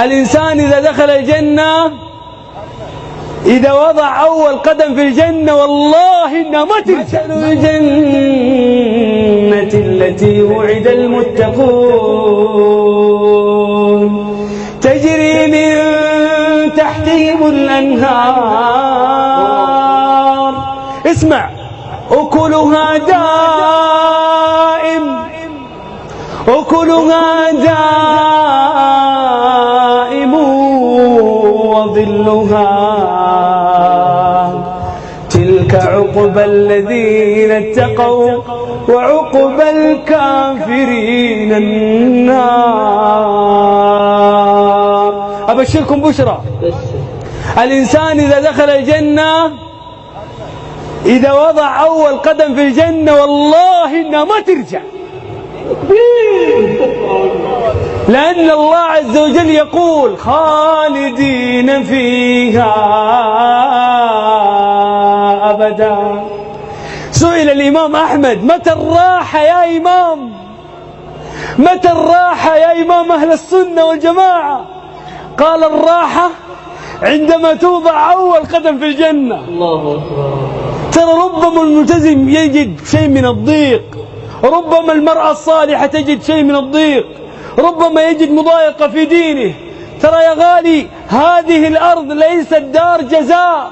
الإنسان إذا دخل الجنة، إذا وضع أول قدم في الجنة والله إنها ما ترجع. الجنة التي وعد المتقون تجري من تحتهم الأنهار، اسمع، أكلها دائم، أكلها دائم وظلها، تلك عقبى الذين اتقوا وعقبى الكافرين النار. أبشركم بشرى، الإنسان إذا دخل الجنة، إذا وضع أول قدم في الجنة والله إنها ما ترجع، لأن الله عز وجل يقول خالدين فيها أبدا. سئل الإمام أحمد متى الراحة يا إمام، متى الراحة يا إمام أهل السنة والجماعة؟ قال الراحة عندما توضع أول قدم في الجنة. الله أكبر. ترى ربما الملتزم يجد شيء من الضيق، ربما المرأة الصالحة تجد شيء من الضيق، ربما يجد مضايقة في دينه. ترى يا غالي هذه الأرض ليست دار جزاء،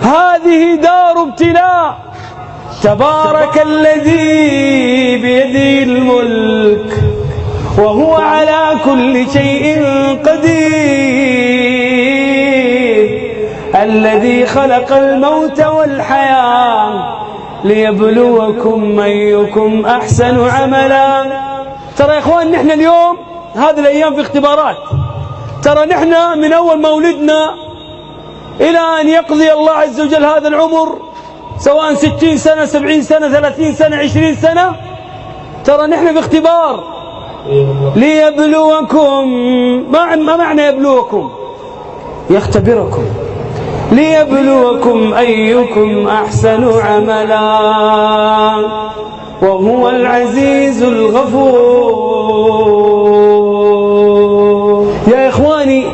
هذه دار ابتلاء. تبارك الذي بيده الملك وهو على كل شيء قدير، الذي خلق الموت والحياة ليبلوكم أيكم أحسن عملا. ترى يا إخوان نحن اليوم هذه الأيام في اختبارات. ترى نحن من أول ما ولدنا إلى أن يقضي الله عز وجل هذا العمر، سواء 60 سنة 70 سنة 30 سنة 20 سنة، ترى نحن في اختبار. ليبلوكم، ما معنى يبلوكم؟ يختبركم. ليبلوكم أيكم أحسن عملا وهو العزيز الغفور. يا إخواني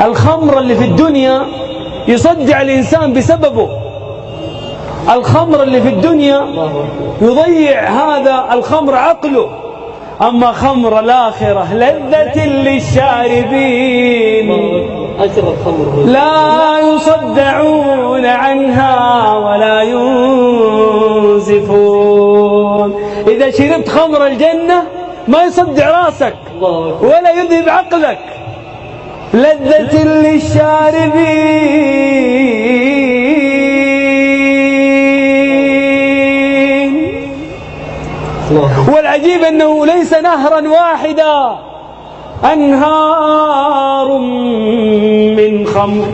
الخمر اللي في الدنيا يصدع الإنسان بسببه، الخمر اللي في الدنيا يضيع هذا الخمر عقله. أما خمر الآخرة لذة للشاربين لا يصدعون عنها ولا ينزفون. إذا شربت خمر الجنة ما يصدع راسك ولا يذهب عقلك. لذة للشاربين. والعجيب أنه ليس نهرا واحدا، أنهار من خمر،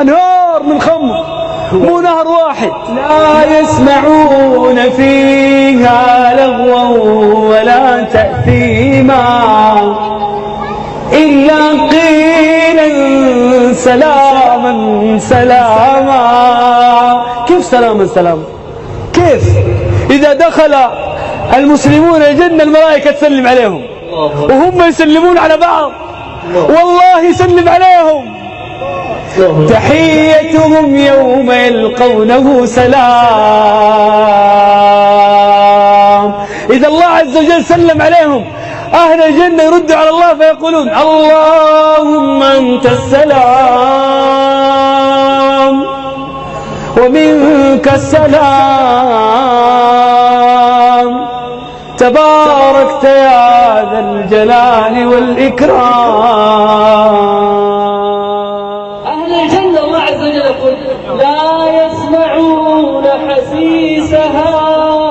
أنهار من خمر، مو نهر واحد. لا يسمعون فيها لغوا ولا تأثيما إلا قيلا سلاما سلاما. كيف سلاما سلاما؟ كيف؟ إذا دخل المسلمون الجنة الملائكة تسلم عليهم وهم يسلمون على بعض، والله يسلم عليهم. تحيتهم يوم يلقونه سلام. إذا الله عز وجل سلم عليهم أهل الجنة يردوا على الله فيقولون اللهم أنت السلام ومنك السلام تباركت يا ذا الجلال والإكرام. أهل الجنة الله عز وجل يقول لا يسمعون حسيسها.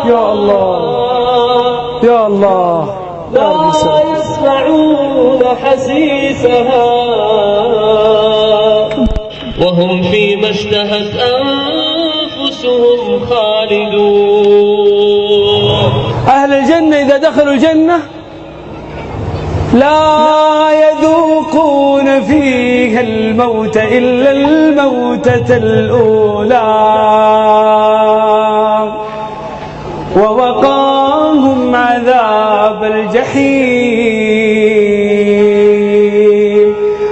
يا الله يا الله، لا يسمعون حسيسها وهم فيما اشتهت أنفسهم خالدون. أهل الجنة إذا دخلوا الجنة لا يذوقون فيها الموت إلا الموتة الأولى ووقاهم عذاب الجحيم.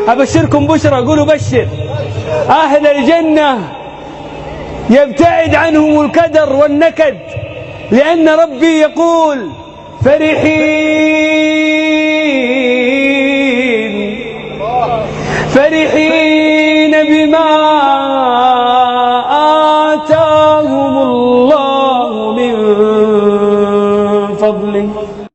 أبشركم بشرى، قولوا بشر. أهل الجنة يبتعد عنهم الكدر والنكد، لأن ربي يقول فرحين